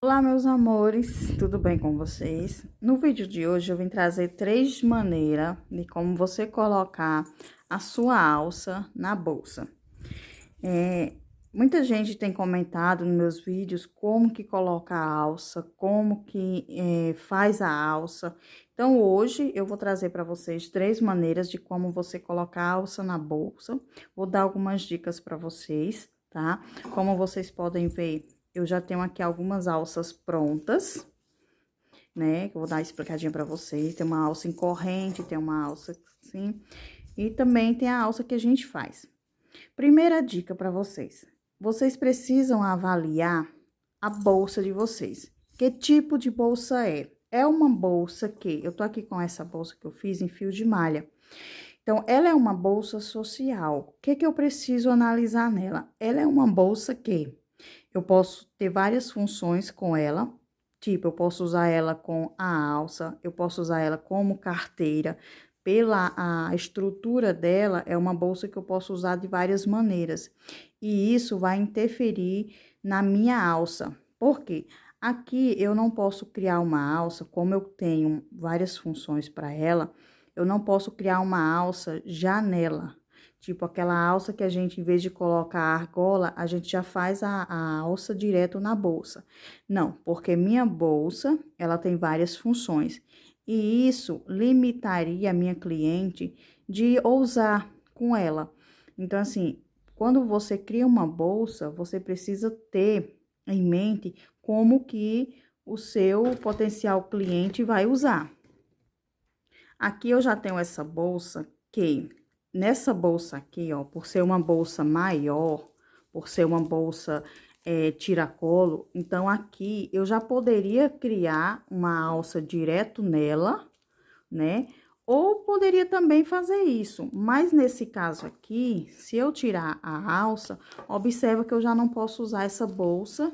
Olá, meus amores, tudo bem com vocês? No vídeo de hoje eu vim trazer 3 maneiras de como você colocar a sua alça na bolsa. Muita gente tem comentado nos meus vídeos como que coloca a alça, como que faz a alça. Então, hoje eu vou trazer para vocês 3 maneiras de como você colocar a alça na bolsa. Vou dar algumas dicas para vocês, tá? Como vocês podem ver, eu já tenho aqui algumas alças prontas, né? Que eu vou dar uma explicadinha para vocês. Tem uma alça em corrente, tem uma alça assim, e também tem a alça que a gente faz. Primeira dica para vocês: vocês precisam avaliar a bolsa de vocês. Que tipo de bolsa é? É uma bolsa que eu tô aqui com essa bolsa que eu fiz em fio de malha. Então, ela é uma bolsa social. O que que eu preciso analisar nela? Ela é uma bolsa que eu posso ter várias funções com ela. Tipo, eu posso usar ela com a alça, eu posso usar ela como carteira. Pela a estrutura dela, é uma bolsa que eu posso usar de várias maneiras. E isso vai interferir na minha alça. Por quê? Aqui eu não posso criar uma alça, como eu tenho várias funções para ela, eu não posso criar uma alça já nela. Tipo, aquela alça que a gente, em vez de colocar a argola, a gente já faz a alça direto na bolsa. Não, porque minha bolsa, ela tem várias funções. E isso limitaria a minha cliente de ousar com ela. Então, assim, quando você cria uma bolsa, você precisa ter em mente como que o seu potencial cliente vai usar. Aqui eu já tenho essa bolsa que, nessa bolsa aqui, ó, por ser uma bolsa maior, por ser uma bolsa tiracolo, então aqui eu já poderia criar uma alça direto nela, né? Ou poderia também fazer isso, mas nesse caso aqui, se eu tirar a alça, observa que eu já não posso usar essa bolsa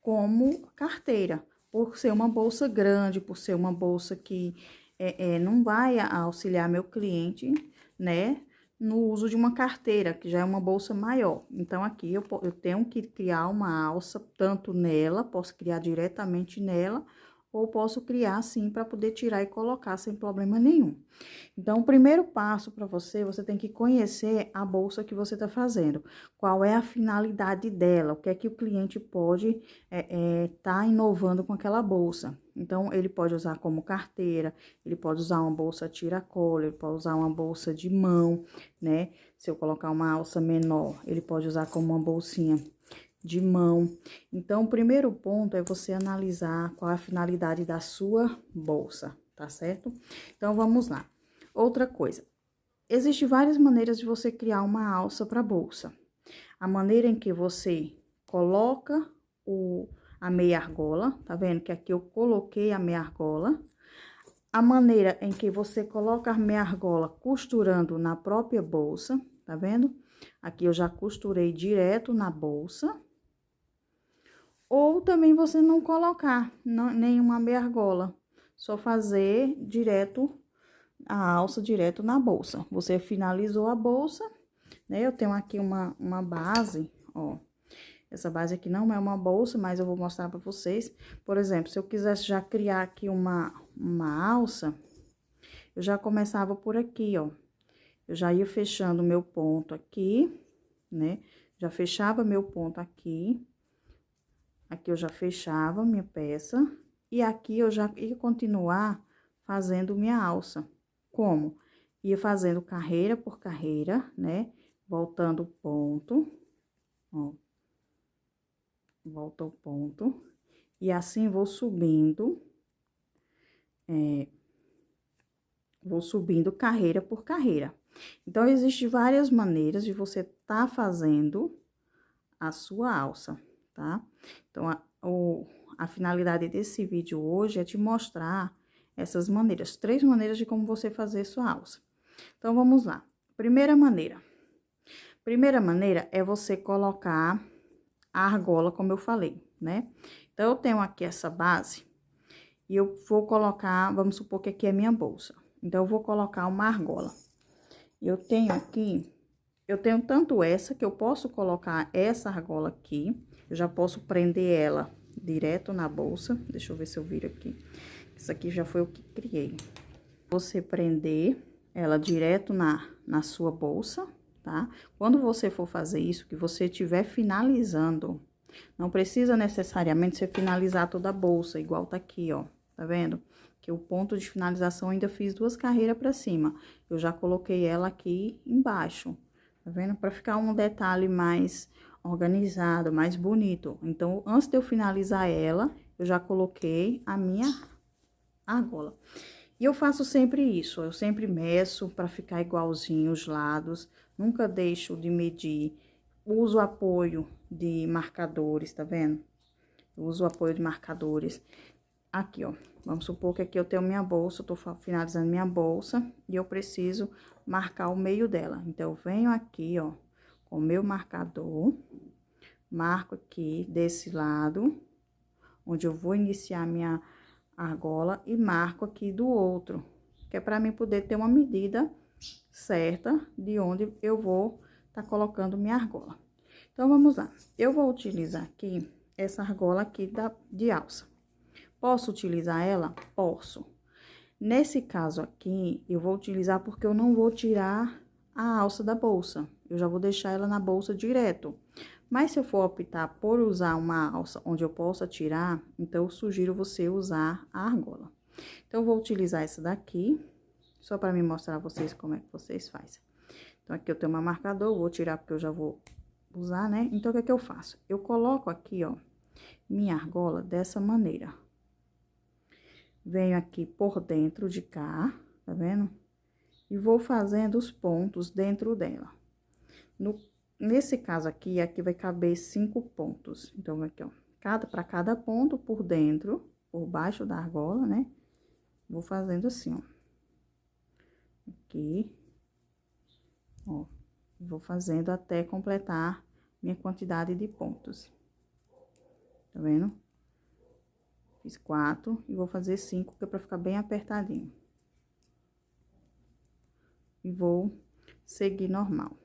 como carteira, por ser uma bolsa grande, por ser uma bolsa que não vai auxiliar meu cliente, né, no uso de uma carteira, que já é uma bolsa maior. Então, aqui eu tenho que criar uma alça, tanto nela, posso criar diretamente nela, ou posso criar assim para poder tirar e colocar sem problema nenhum. Então, o primeiro passo para você, você tem que conhecer a bolsa que você está fazendo. Qual é a finalidade dela? O que é que o cliente pode tá inovando com aquela bolsa? Então, ele pode usar como carteira, ele pode usar uma bolsa tiracolo, ele pode usar uma bolsa de mão, né? Se eu colocar uma alça menor, ele pode usar como uma bolsinha de mão. Então, o primeiro ponto é você analisar qual é a finalidade da sua bolsa, tá certo? Então, vamos lá. Outra coisa, existem várias maneiras de você criar uma alça para bolsa. A maneira em que você coloca a meia argola, tá vendo que aqui eu coloquei a meia argola. A maneira em que você coloca a meia argola costurando na própria bolsa, tá vendo? Aqui eu já costurei direto na bolsa. Ou também você não colocar nenhuma meia argola, só fazer direto a alça direto na bolsa. Você finalizou a bolsa, né? Eu tenho aqui uma base, ó. Essa base aqui não é uma bolsa, mas eu vou mostrar pra vocês. Por exemplo, se eu quisesse já criar aqui uma alça, eu já começava por aqui, ó. Eu já ia fechando meu ponto aqui, né? Já fechava meu ponto aqui. Aqui eu já fechava minha peça. E aqui eu já ia continuar fazendo minha alça. Como? Ia fazendo carreira por carreira, né? Voltando o ponto, ó. Volta o ponto. E assim vou subindo, vou subindo carreira por carreira. Então, existem várias maneiras de você tá fazendo a sua alça, tá? Então, a finalidade desse vídeo hoje é te mostrar essas maneiras, 3 maneiras de como você fazer sua alça. Então, vamos lá. Primeira maneira. Primeira maneira é você colocar a argola, como eu falei, né? Então, eu tenho aqui essa base e eu vou colocar, vamos supor que aqui é minha bolsa. Então, eu vou colocar uma argola. Eu tenho aqui, eu tenho tanto essa que eu posso colocar essa argola aqui, eu já posso prender ela direto na bolsa. Deixa eu ver se eu viro aqui. Isso aqui já foi o que criei. Você prender ela direto na sua bolsa, tá? Quando você for fazer isso, que você estiver finalizando, não precisa necessariamente você finalizar toda a bolsa, igual tá aqui, ó. Tá vendo? Que o ponto de finalização ainda fiz 2 carreiras pra cima. Eu já coloquei ela aqui embaixo, tá vendo? Pra ficar um detalhe mais organizado, mais bonito. Então, antes de eu finalizar ela, eu já coloquei a minha argola. E eu faço sempre isso, eu sempre meço para ficar igualzinho os lados, nunca deixo de medir. Uso apoio de marcadores, tá vendo? Eu uso o apoio de marcadores. Aqui, ó, vamos supor que aqui eu tenho minha bolsa, eu tô finalizando minha bolsa e eu preciso marcar o meio dela. Então, eu venho aqui, ó, com o meu marcador, marco aqui desse lado, onde eu vou iniciar minha argola e marco aqui do outro, que é para mim poder ter uma medida certa de onde eu vou tá colocando minha argola. Então, vamos lá. Eu vou utilizar aqui essa argola aqui de alça. Posso utilizar ela? Posso. Nesse caso aqui, eu vou utilizar porque eu não vou tirar a alça da bolsa. Eu já vou deixar ela na bolsa direto. Mas se eu for optar por usar uma alça onde eu possa tirar, então eu sugiro você usar a argola. Então, eu vou utilizar essa daqui, só para me mostrar a vocês como é que vocês fazem. Então, aqui eu tenho uma marcador, vou tirar porque eu já vou usar, né? Então, o que é que eu faço? Eu coloco aqui, ó, minha argola dessa maneira. Venho aqui por dentro de cá, tá vendo? E vou fazendo os pontos dentro dela. Nesse caso aqui, aqui vai caber 5 pontos. Então, aqui, ó, para cada ponto por dentro, por baixo da argola, né? Vou fazendo assim, ó. Aqui, ó. Vou fazendo até completar minha quantidade de pontos. Tá vendo? Fiz 4 e vou fazer 5, que é pra ficar bem apertadinho. E vou seguir normal.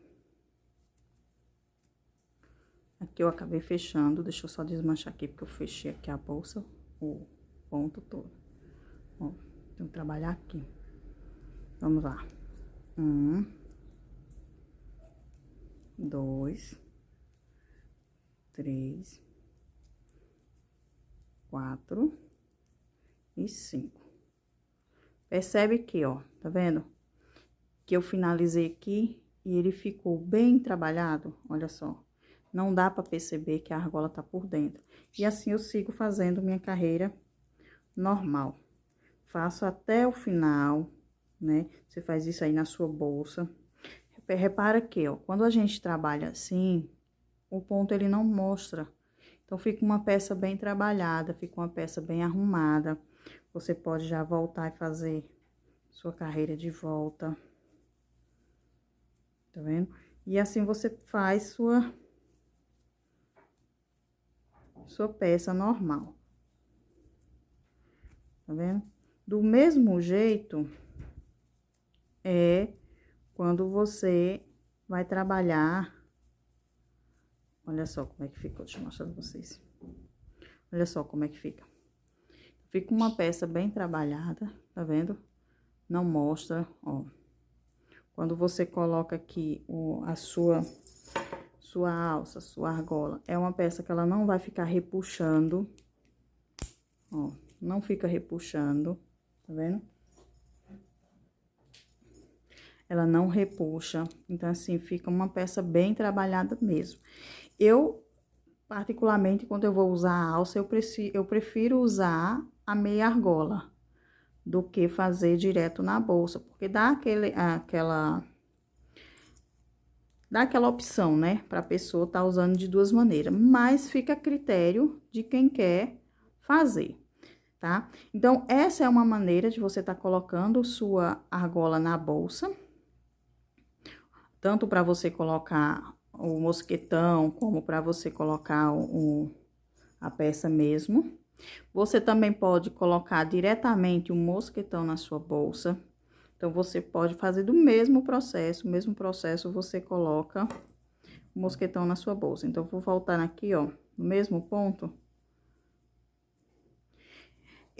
Aqui eu acabei fechando, deixa eu só desmanchar aqui, porque eu fechei aqui a bolsa, o ponto todo. Ó, tenho que trabalhar aqui. Vamos lá. 1, 2, 3, 4 e 5. Percebe que, ó, tá vendo? Que eu finalizei aqui e ele ficou bem trabalhado, olha só. Não dá pra perceber que a argola tá por dentro. E assim eu sigo fazendo minha carreira normal. Faço até o final, né? Você faz isso aí na sua bolsa. Repara que, ó, quando a gente trabalha assim, o ponto ele não mostra. Então, fica uma peça bem trabalhada, fica uma peça bem arrumada. Você pode já voltar e fazer sua carreira de volta. Tá vendo? E assim você faz sua peça normal. Tá vendo? Do mesmo jeito, quando você vai trabalhar. Olha só como é que ficou, deixa eu mostrar pra vocês. Olha só como é que fica. Fica uma peça bem trabalhada, tá vendo? Não mostra, ó. Quando você coloca aqui a sua alça, sua argola, é uma peça que ela não vai ficar repuxando, ó. Não fica repuxando, tá vendo? Ela não repuxa, então assim, fica uma peça bem trabalhada mesmo. Eu, particularmente, quando eu vou usar a alça, eu prefiro usar a meia argola do que fazer direto na bolsa, porque dá aquela opção, né, pra pessoa tá usando de 2 maneiras, mas fica a critério de quem quer fazer, tá? Então, essa é uma maneira de você tá colocando sua argola na bolsa, tanto para você colocar o mosquetão, como para você colocar a peça mesmo. Você também pode colocar diretamente o mosquetão na sua bolsa. Então, você pode fazer do mesmo processo, você coloca o mosquetão na sua bolsa. Então, vou voltar aqui, ó, no mesmo ponto,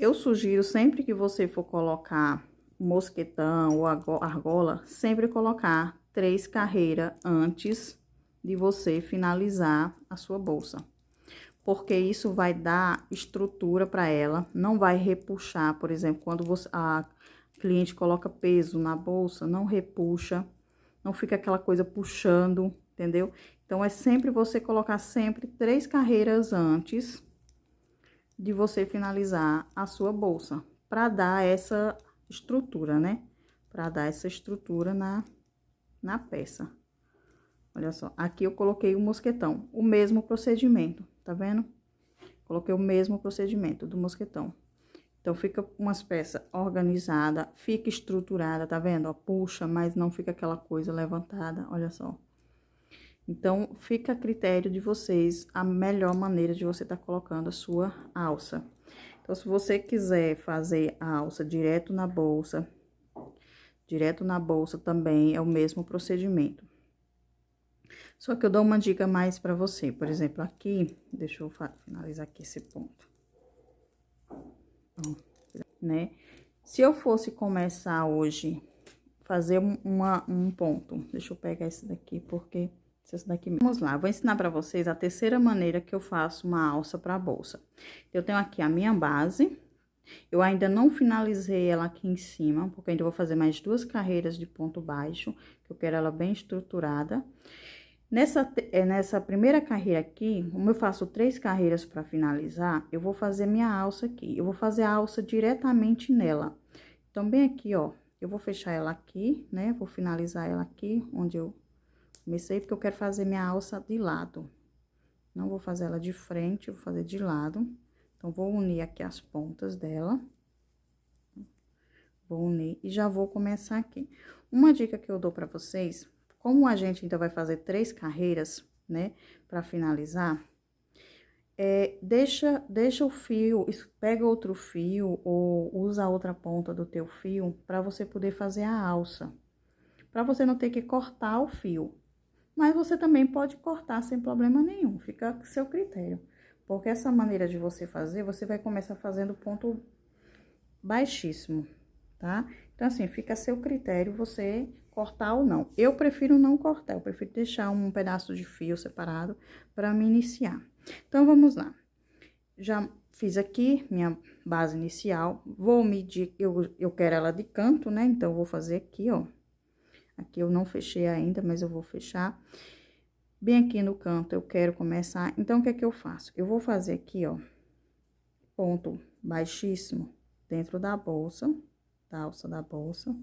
Eu sugiro sempre que você for colocar mosquetão ou argola, sempre colocar 3 carreiras antes de você finalizar a sua bolsa. Porque isso vai dar estrutura para ela, não vai repuxar, por exemplo, quando a cliente coloca peso na bolsa, não repuxa, não fica aquela coisa puxando, entendeu? Então, é sempre você colocar sempre 3 carreiras antes de você finalizar a sua bolsa, para dar essa estrutura, né? Para dar essa estrutura na peça. Olha só, aqui eu coloquei o mosquetão, o mesmo procedimento, tá vendo? Coloquei o mesmo procedimento do mosquetão. Então, fica umas peças organizadas, fica estruturada, tá vendo? Ó, puxa, mas não fica aquela coisa levantada, olha só. Então, fica a critério de vocês a melhor maneira de você tá colocando a sua alça. Então, se você quiser fazer a alça direto na bolsa também é o mesmo procedimento. Só que eu dou uma dica mais pra você, por exemplo, aqui, deixa eu finalizar aqui esse ponto. Ó, né? Se eu fosse começar hoje, fazer um ponto, deixa eu pegar esse daqui, porque esse daqui mesmo. Vamos lá, vou ensinar pra vocês a terceira maneira que eu faço uma alça pra bolsa. Eu tenho aqui a minha base, eu ainda não finalizei ela aqui em cima, porque ainda vou fazer mais 2 carreiras de ponto baixo, que eu quero ela bem estruturada. Nessa primeira carreira aqui, como eu faço 3 carreiras para finalizar, eu vou fazer minha alça aqui. Eu vou fazer a alça diretamente nela. Então, bem aqui, ó, eu vou fechar ela aqui, né? Vou finalizar ela aqui, onde eu comecei, porque eu quero fazer minha alça de lado. Não vou fazer ela de frente, eu vou fazer de lado. Então, vou unir aqui as pontas dela. Vou unir e já vou começar aqui. Uma dica que eu dou para vocês, como a gente ainda vai fazer 3 carreiras, né, para finalizar, deixa o fio, pega outro fio ou usa a outra ponta do teu fio para você poder fazer a alça. Para você não ter que cortar o fio. Mas você também pode cortar sem problema nenhum, fica a seu critério. Porque essa maneira de você fazer, você vai começar fazendo ponto baixíssimo, tá? Então, assim, fica a seu critério você cortar ou não. Eu prefiro não cortar, eu prefiro deixar um pedaço de fio separado para me iniciar. Então, vamos lá. Já fiz aqui minha base inicial, vou medir, eu quero ela de canto, né? Então, eu vou fazer aqui, ó. Aqui eu não fechei ainda, mas eu vou fechar. Bem aqui no canto eu quero começar, então, o que é que eu faço? Eu vou fazer aqui, ó, ponto baixíssimo dentro da bolsa, da alça da bolsa.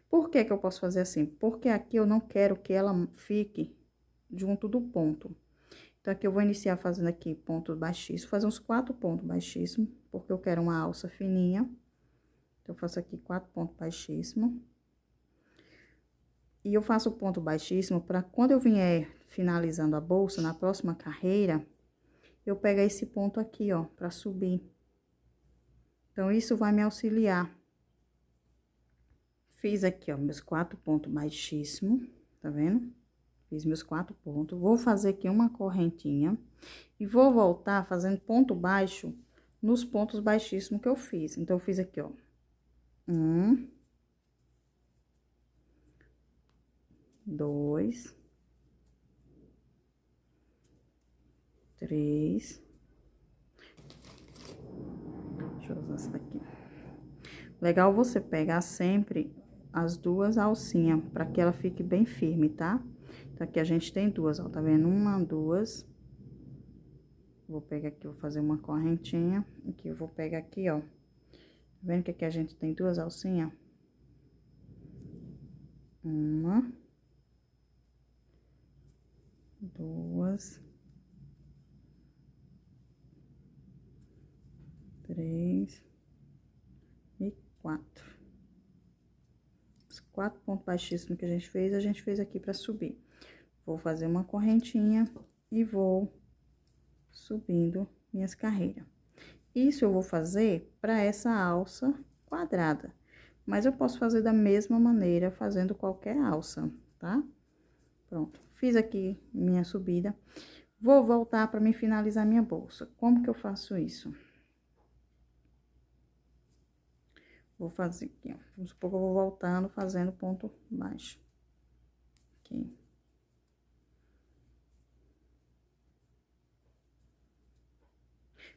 Por que que eu posso fazer assim? Porque aqui eu não quero que ela fique junto do ponto. Então, aqui eu vou iniciar fazendo aqui ponto baixíssimo, fazer uns 4 pontos baixíssimos, porque eu quero uma alça fininha. Então, eu faço aqui 4 pontos baixíssimos. E eu faço o ponto baixíssimo para quando eu vier finalizando a bolsa, na próxima carreira, eu pego esse ponto aqui, ó, para subir. Então, isso vai me auxiliar. Fiz aqui, ó, meus 4 pontos baixíssimos, tá vendo? Fiz meus 4 pontos. Vou fazer aqui uma correntinha e vou voltar fazendo ponto baixo nos pontos baixíssimos que eu fiz. Então, eu fiz aqui, ó, 1, 2, 3. Deixa eu usar essa daqui. Legal você pegar sempre as 2 alcinhas, para que ela fique bem firme, tá? Então, aqui a gente tem 2, ó, tá vendo? 1, 2. Vou pegar aqui, vou fazer uma correntinha. Aqui, eu vou pegar aqui, ó. Tá vendo que aqui a gente tem 2 alcinhas? 1, 2, 3 e 4. Os 4 pontos baixíssimos que a gente fez aqui pra subir. Vou fazer uma correntinha e vou subindo minhas carreiras. Isso eu vou fazer para essa alça quadrada, mas eu posso fazer da mesma maneira fazendo qualquer alça, tá? Pronto, fiz aqui minha subida. Vou voltar para me finalizar minha bolsa. Como que eu faço isso? Vou fazer aqui, ó. Vamos supor que eu vou voltando, fazendo ponto baixo. Aqui.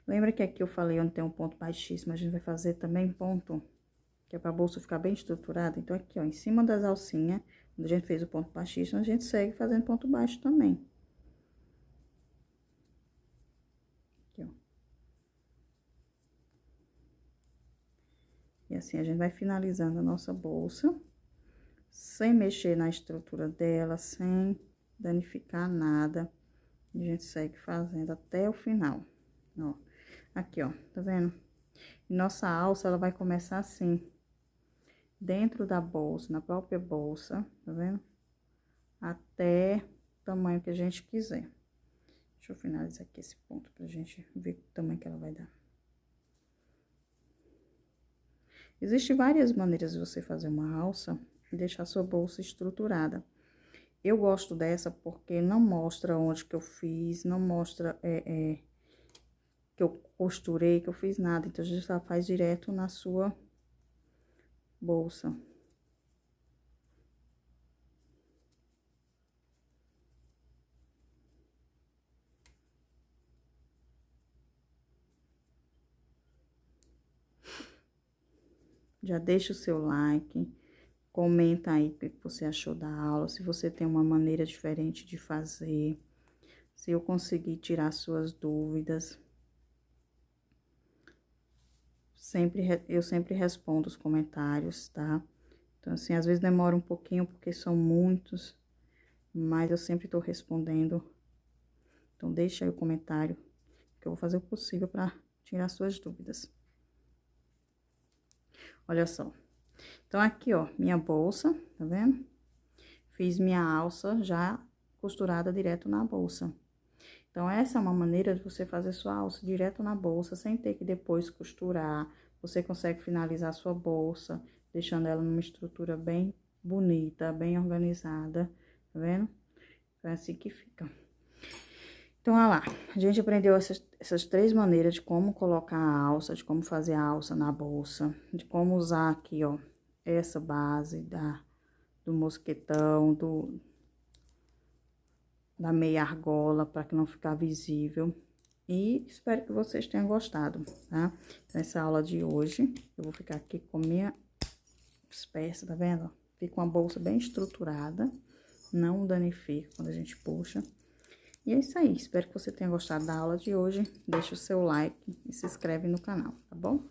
Lembra que aqui eu falei onde tem um ponto baixíssimo, a gente vai fazer também ponto, que é pra bolsa ficar bem estruturada. Então, aqui, ó, em cima das alcinhas, quando a gente fez o ponto baixíssimo, a gente segue fazendo ponto baixo também. Aqui, ó. E assim, a gente vai finalizando a nossa bolsa, sem mexer na estrutura dela, sem danificar nada. E a gente segue fazendo até o final, ó. Aqui, ó, tá vendo? E nossa alça, ela vai começar assim, dentro da bolsa, na própria bolsa, tá vendo? Até o tamanho que a gente quiser. Deixa eu finalizar aqui esse ponto pra gente ver o tamanho que ela vai dar. Existem várias maneiras de você fazer uma alça e deixar sua bolsa estruturada. Eu gosto dessa porque não mostra onde que eu fiz, não mostra que eu costurei, que eu fiz nada. Então, a gente já faz direto na sua bolsa. Já deixa o seu like, comenta aí o que você achou da aula, se você tem uma maneira diferente de fazer, se eu conseguir tirar suas dúvidas. Eu sempre respondo os comentários, tá? Então, assim, às vezes demora um pouquinho, porque são muitos, mas eu sempre tô respondendo. Então, deixa aí o comentário, que eu vou fazer o possível pra tirar suas dúvidas. Olha só. Então, aqui, ó, minha bolsa, tá vendo? Fiz minha alça já costurada direto na bolsa. Então, essa é uma maneira de você fazer sua alça direto na bolsa, sem ter que depois costurar. Você consegue finalizar sua bolsa, deixando ela numa estrutura bem bonita, bem organizada, tá vendo? Então, é assim que fica. Então, olha lá, a gente aprendeu essas três maneiras de como colocar a alça, de como fazer a alça na bolsa, de como usar aqui, ó, essa base do mosquetão, da meia argola, para que não ficar visível. E espero que vocês tenham gostado, tá? Nessa aula de hoje, eu vou ficar aqui com minhas peças, tá vendo? Fica uma bolsa bem estruturada, não danifica quando a gente puxa. E é isso aí, espero que você tenha gostado da aula de hoje. Deixa o seu like e se inscreve no canal, tá bom?